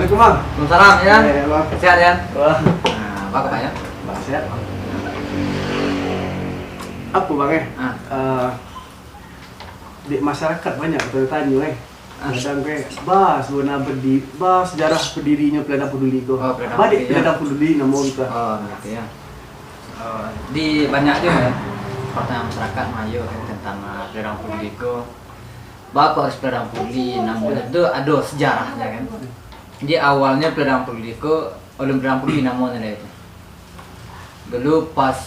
Assalamualaikum Bang. Waalaikumsalam ya. Bang. Sehat ya? Wah, Nah, apa kabarnya? Bang sehat. Apa Bang di masyarakat banyak bertanya kadang sejarah berdirinya Peladang Peduli itu. Oh, Peladang Badik Peduli, Peladang Peduli nama kita. Oh, gitu ya. Di banyak juga ya. Pertanyaan masyarakat mayo tentang Peladang Peduli itu. Bapak harus Peladang Peduli, namun itu ada sejarahnya kan. Di awalnya Peladang Peduli itu oleh Peladang Peduli namanya itu. Dulu pas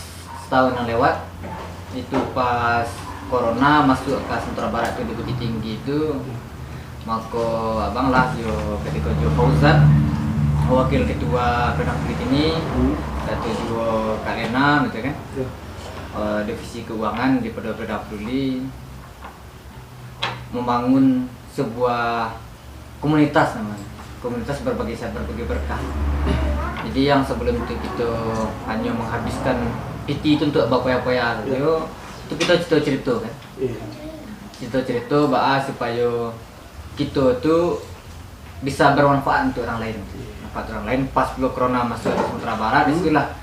setahun yang lewat itu pas corona masuk ke Sumatera Barat itu di Bukit Tinggi itu, maka abang lah ketika Jo Fauzan wakil ketua Peladang Peduli ini, satu juga Kak Lena gitu kan, divisi keuangan di Peladang Peduli membangun sebuah komunitas namanya, komunitas berbagi berkah. Jadi yang sebelum itu kita hanya menghabiskan PT itu untuk bapak-bapak itu kita cerita kan, cerita bahwa supaya kita tuh bisa bermanfaat untuk orang lain, pas belum corona masuk ke Sumatera Barat. Disitulah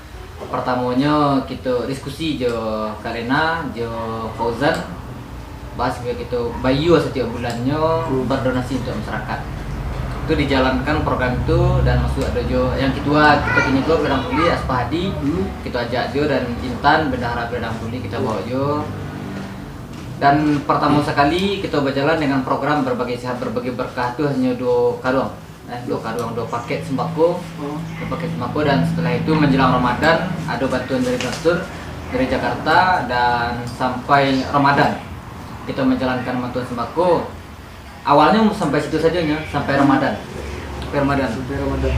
pertamanya kita diskusi jo Karena jo Fauzan bahas kita bayu setiap bulannya berdonasi untuk masyarakat. Itu dijalankan program itu dan masuk ada jo yang kedua kita kini go Peladang Peduli Aspahadi, kita ajak jo dan Intan bendahara Peladang Peduli kita bawa jo. Dan pertama sekali kita berjalan dengan program berbagi sehat berbagi berkah itu hanya 2 karung, 2 paket sembako, 2 paket sembako. Dan setelah itu menjelang Ramadan ada bantuan dari Direktur dari Jakarta dan sampai Ramadan kita menjalankan bantuan sembako. Awalnya sampai situ saja ya, sampai Ramadan.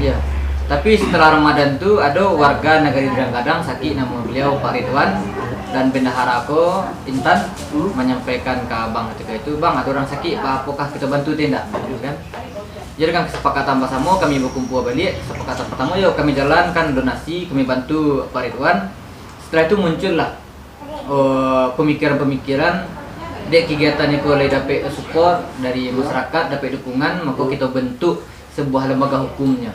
Iya. Tapi setelah Ramadan itu ada warga Nagari Gadang sakit, nama beliau Pak Ridwan, dan bendahara aku Intan menyampaikan ke abang ketika itu, bang ada orang sakit, apakah kita bantu tidak? Kan? Jadi kan kesepakatan bersama kami berkumpul balik. Kesepakatan pertama yuk kami jalankan donasi, kami bantu Pak Ridwan. Setelah itu muncullah pemikiran-pemikiran. Dek kegiatan itu oleh dapat support dari masyarakat, dapat dukungan, maka kita bentuk sebuah lembaga hukumnya.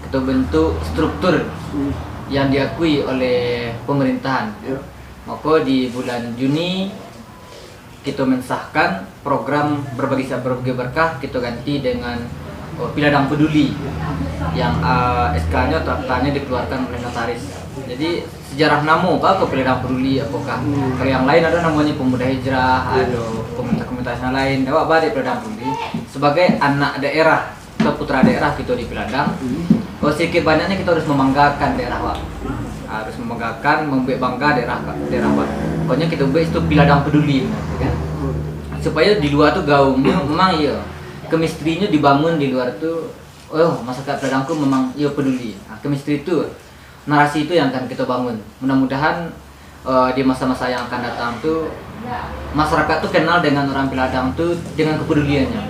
Kita bentuk struktur yang diakui oleh pemerintahan. Maka di bulan Juni kita mensahkan program berbagi berkah, kita ganti dengan Peladang Peduli yang SK-nya taktanya dikeluarkan oleh notaris. Jadi sejarah nama apa ke Peladang Peduli, apakah kalau yang lain ada namanya Pemuda Hijrah, ada komunitas-komunitas yang lain. Apa di Peladang Peduli sebagai anak daerah atau putra daerah kita di Peladang. Sedikit banyaknya kita harus membanggakan daerah Wak. Harus membanggakan, membuat bangga daerah Wak. Pokoknya kita buat itu Peladang Peduli, kan? Supaya di luar tuh gaungnya memang iya, kemistrinya dibangun di luar tuh. Oh, masyarakat Peladangku memang iya peduli. Nah, kemistri itu, narasi itu yang akan kita bangun. Mudah-mudahan di masa-masa yang akan datang tuh masyarakat tuh kenal dengan orang Peladang tuh dengan kepeduliannya.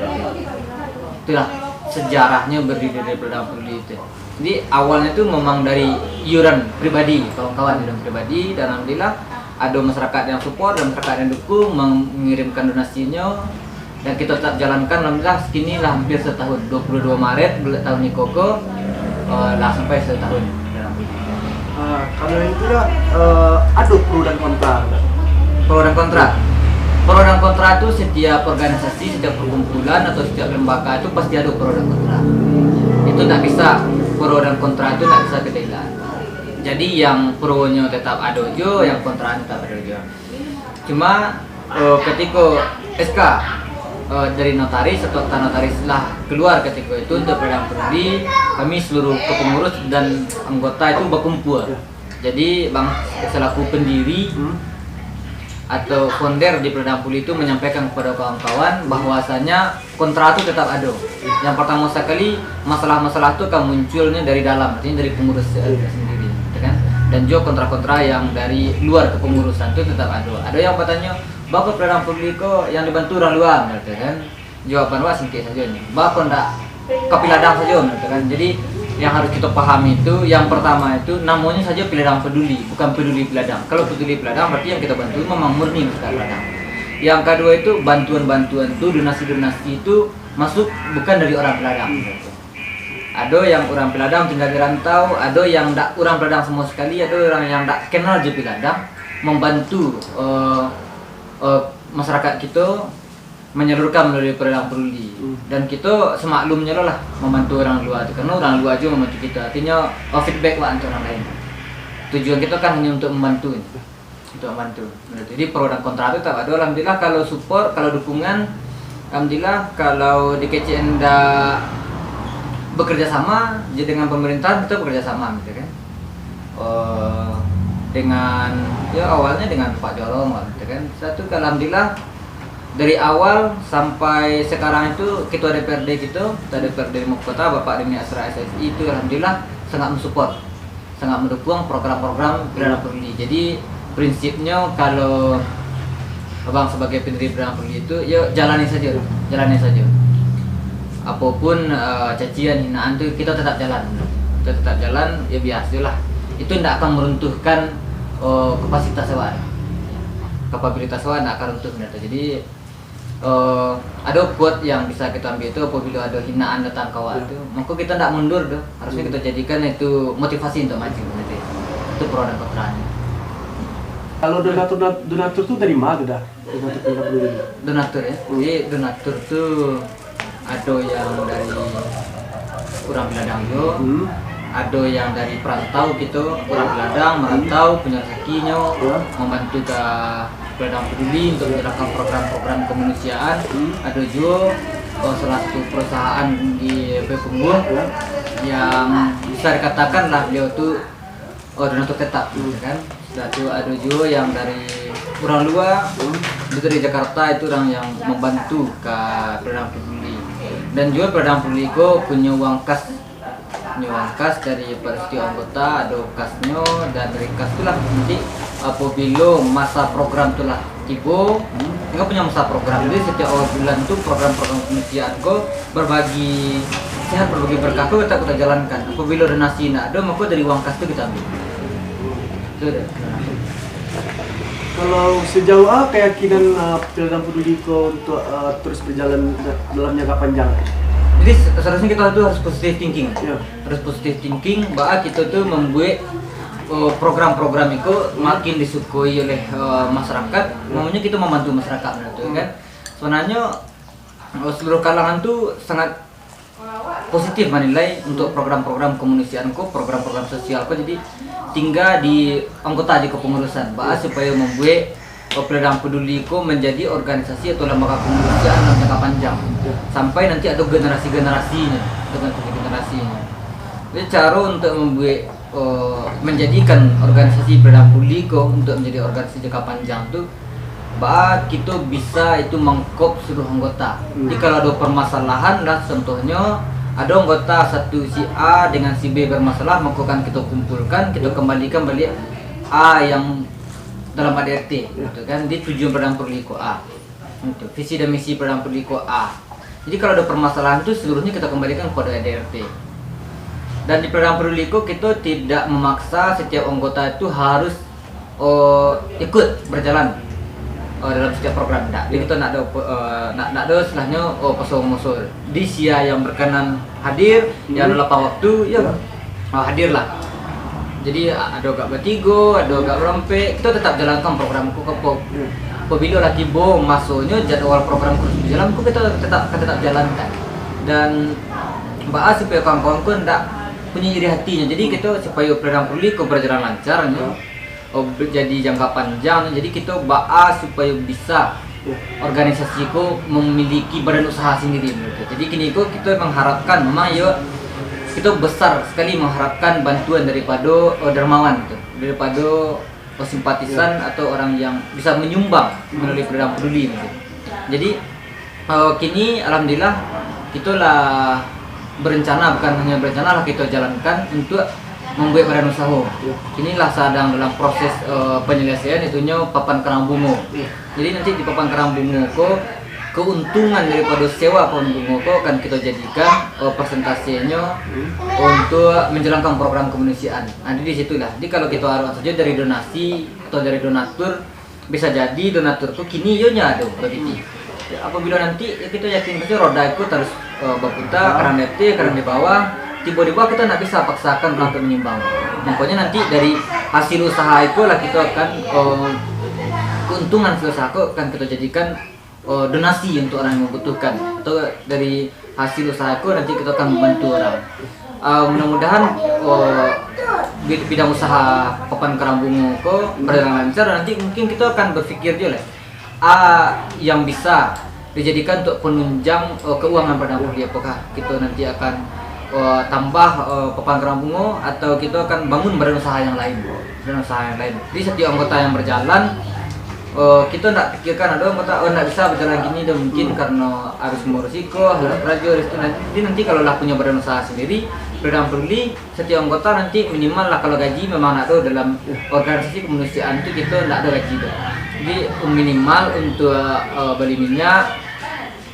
Itulah sejarahnya berdiri dari Peladang Peduli itu. Jadi awalnya tuh memang dari iuran pribadi, kawan-kawan iuran pribadi, dan alhamdulillah ada masyarakat yang support dan masyarakat yang dukung mengirimkan donasinya. Dan kita tetap jalankan alhamdulillah segini lah hampir setahun. 22 Maret tahun ini koko lah sampai setahun. Kalau itu ada pro dan kontra. Pro dan kontra itu setiap organisasi, setiap perkumpulan atau setiap lembaga itu pasti ada pro dan kontra. Itu tidak bisa, pro dan kontra itu tidak bisa kita hilang. Jadi yang pro-nya tetap ada jo, yang kontra tetap ada jo. Cuma ketika SK dari notaris atau notaris lah keluar ketika itu untuk Peladang Peduli, kami seluruh kepengurus dan anggota itu berkumpul. Jadi bang selaku pendiri atau founder di Peladang Peduli itu menyampaikan kepada kawan-kawan bahwasanya kontra itu tetap ada. Yang pertama sekali masalah-masalah itu kan munculnya dari dalam, artinya dari pengurus sendiri, kan? Dan juga kontra-kontra yang dari luar kepengurusan itu tetap ada. Ada yang bertanya, Bapak Peladang Peduli kok yang dibantu orang luar, kan? Jawaban wah singkat saja nih. Bapak ndak ke Peladang saja, kan? Jadi yang harus kita pahami itu, yang pertama itu namanya saja Peladang Peduli, bukan Peduli Peladang. Kalau Peduli Peladang berarti yang kita bantu memang murni masyarakat Peladang. Yang kedua itu bantuan-bantuan itu, donasi-donasi itu masuk bukan dari orang Peladang. Ada yang orang Peladang tinggal di rantau, ada yang tak orang Peladang semua sekali, ada orang yang tak kenal je Peladang, membantu masyarakat kita menyalurkan melalui Peladang Peduli. Dan kita semaklumnya lah membantu orang luar tu, karena orang luar juga membantu kita. Artinya feedback lah untuk orang lain. Tujuan kita kan hanya untuk membantu, untuk membantu. Jadi pro dan kontra itu tak ada. Alhamdulillah kalau support, kalau dukungan, alhamdulillah kalau di KCN dah bekerja sama jadi dengan pemerintahan, kita bekerja sama gitu kan. Dengan ya awalnya dengan Pak Jorong gitu kan. Satu alhamdulillah dari awal sampai sekarang itu ketua DPRD kita DPRD Kota Bapak Demi Asra SSI itu alhamdulillah sangat mensupport, sangat mendukung program-program Peladang Peduli. Jadi prinsipnya kalau abang sebagai pendiri Peladang Peduli itu ya jalani saja. Apapun cacian, hinaan itu kita tetap jalan. Ya biasalah. Itu tidak akan meruntuhkan kapasitas awak. Kapabilitas awak tidak akan runtuh ternyata. Jadi ada quote yang bisa kita ambil itu, apabila ada hinaan datang ke awak itu, maka kita tidak mundur doh. Harusnya kita jadikan itu motivasi untuk maju nanti. Itu pro dan kontranya. Kalau donatur tuh dari mana dah? Donatur ya. Jadi donatur tuh ada yang dari orang Peladang yo, ada yang dari perantau gitu, orang Peladang merantau punya rezekinya membantu ke Peladang Peduli untuk menjalankan program-program kemanusiaan. Ada juga salah satu perusahaan di Bepunggung yang bisa dikatakan lah beliau tuh donatur tetap gitu kan. Satu ada juga yang dari orang luar, itu dari Jakarta, itu orang yang membantu ke Peladang Peduli. Dan juga Peladang Peduli punya uang kas dari peristiwa anggota, ada kasnya, dan dari kas itulah nanti apabila masa program itulah tiba, mereka punya masa program. Jadi setiap awal bulan itu program-program kemanusiaan berbagi sehat, berbagi berkah kita jalankan. Apabila donasi tidak ada, maka dari uang kas itu kita ambil. Itu deh. Kalau sejauh apa keyakinan Peladang Peduli untuk terus berjalan dalam jangka panjang? Jadi seharusnya kita tuh harus positive thinking. Ya. Harus positive thinking bahwa kita tuh membuat program-program itu makin disukai oleh masyarakat. Maunya kita membantu masyarakat gitu kan. Sebenarnya seluruh kalangan tuh sangat positif menilai untuk program-program kemanusiaanku, program-program sosialku. Jadi tinggal di anggota di kepengurusan bahwa supaya membuat Peladang Peduli menjadi organisasi atau lembaga kemanusiaan dalam jangka panjang sampai nanti ada generasi-generasinya. Jadi cara untuk membuat menjadikan organisasi Peladang Peduli untuk menjadi organisasi jangka panjang itu bahwa kita bisa itu mengkop seluruh anggota. Jadi kalau ada permasalahan lah, contohnya ada anggota satu si A dengan si B bermasalah, maka kan kita kumpulkan, kita kembalikan balik A yang dalam ADRT, gitu kan? Di tujuan Peladang Peduli A, itu visi dan misi Peladang Peduli A. Jadi kalau ada permasalahan itu seluruhnya kita kembalikan kepada ADRT. Dan di Peladang Peduli kita tidak memaksa setiap anggota itu harus ikut berjalan dalam setiap program. Jadi kita nak ada istilahnya kosong musuh. Di sia yang berkenan hadir, yang ada lapang waktu, ya hadirlah. Jadi ada agak bertigo, ada agak berempat, kita tetap jalankan programku kepop. Apabila lagi masuknya jadwal program kursus berjalan, kita tetap jalankan. Dan bahas supaya kawan-kawan tidak punya iri hatinya. Jadi kita supaya Peladang Peduli berjalan lancar, jadi jangka panjang. Jadi kita bahas supaya bisa organisasiku memiliki badan usaha sendiri. Jadi kini kita mengharapkan memang kita besar sekali mengharapkan bantuan daripada dermawan gitu, daripada simpatisan atau orang yang bisa menyumbang melalui Peladang Peduli gitu. Jadi kini alhamdulillah kita lah berencana, bukan hanya berencana lah, kita jalankan untuk membuat badan usaha. Inilah sedang dalam proses penyelesaian itunya papan kerang bungo. Jadi nanti di papan kerang bungo keuntungan daripada sewa pohon bunga akan kita jadikan persentasenya untuk menjalankan program kemanusiaan. Nah, di situlah. Jadi kalau kita harus saja dari donasi atau dari donatur, bisa jadi donatur itu kini ionya ada begitu. Apabila nanti kita yakin pasti roda itu terus berputar, keran di bawah, tiba-tiba kita nggak bisa paksakan orang untuk menyumbang. Pokoknya nanti dari hasil usaha itu lah kita akan keuntungan hasil usaha itu akan kita jadikan donasi untuk orang yang membutuhkan, atau dari hasil usaha itu nanti kita akan membantu orang. Mudah-mudahan bidang usaha papan kerang bunga ko berjalan lancar. Nanti mungkin kita akan berpikir juga yang bisa dijadikan untuk penunjang keuangan pada dia. Apakah kita nanti akan tambah papan kerang bunga atau kita akan bangun badan usaha yang lain. Jadi setiap anggota yang berjalan, kita tidak pikirkan ada anggota tidak bisa berjalan gini dan mungkin karena harus mengurus risiko, harus belajar itu. Jadi nanti kalau lah punya badan usaha sendiri, program peduli, setiap anggota nanti minimal lah kalau gaji memang ada dalam organisasi kemanusiaan itu kita tidak ada gaji dah. Jadi minimal untuk beli minyak,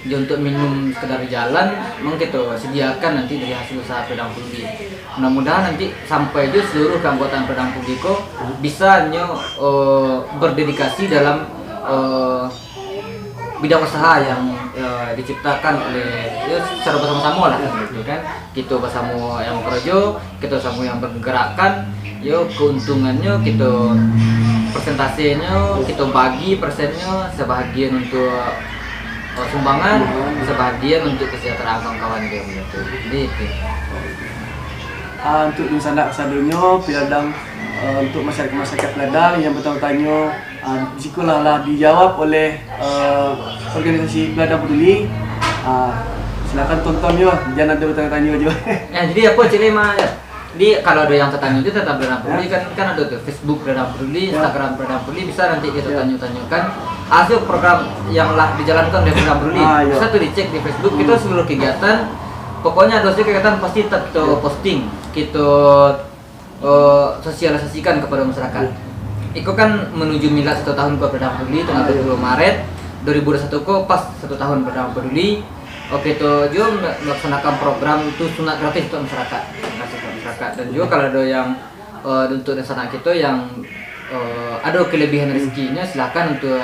untuk minum sekedar jalan, memang kita sediakan nanti dari hasil usaha pedang peduli. Mudah-mudahan nanti sampai itu seluruh keanggotaan pedang peduli bisa berdedikasi dalam bidang usaha yang diciptakan oleh secara bersama-sama lah gitu kan. Kita bersama yang bekerja, kita sama yang bergerakkan, keuntungannya kita persentasenya kita bagi persennya, sebahagian untuk sumbangan, sebahagian untuk kesejahteraan kawan-kawan dia gitu. Jadi itu. Untuk sadunya Peladang, untuk masyarakat Peladang yang bertanya-tanya, disikulah dijawab oleh organisasi Peladang Peduli. Silakan tonton ya, jangan ada bertanya-tanya juga. Ya, jadi apa ciri mah? Jadi kalau ada yang tertanya itu tetap Peladang Peduli kan ada tuh Facebook Peladang Peduli, Instagram Peladang Peduli, bisa nanti kita tanya-tanyakan hasil program yang lah dijalankan oleh Peladang Peduli. Bisa tuh dicek di Facebook, kita seluruh kegiatan, pokoknya ada kegiatan pasti tetap kita posting, kita sosialisasikan kepada masyarakat. Itu kan menuju milad 1 tahun ke Peladang Peduli tanggal 20 Maret 2021 kok pas 1 tahun Peladang Peduli. Oke, itu juga melaksanakan program itu sunat gratis untuk masyarakat. Dan juga kalau ada yang untuk rencana kita yang ada kelebihan rezekinya, silakan untuk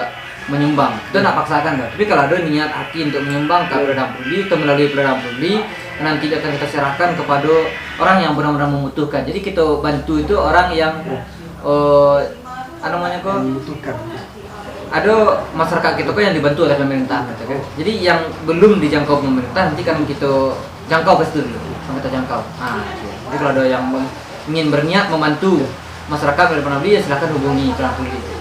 menyumbang. Kita nak paksakan kan. Tapi kalau ada niat hati untuk menyumbang ke Peladang Peduli atau melalui Peladang Peduli, nanti akan kita serahkan kepada orang yang benar-benar membutuhkan. Jadi kita bantu itu orang yang membutuhkan. Ada masyarakat kita kan yang dibantu oleh pemerintah, kan? Jadi yang belum dijangkau pemerintah nanti kan kita jangkau ke situ dulu, kita jangkau. Jadi kalau ada yang ingin berniat membantu masyarakat dari Peladang Peduli, ya silakan hubungi Peladang Peduli.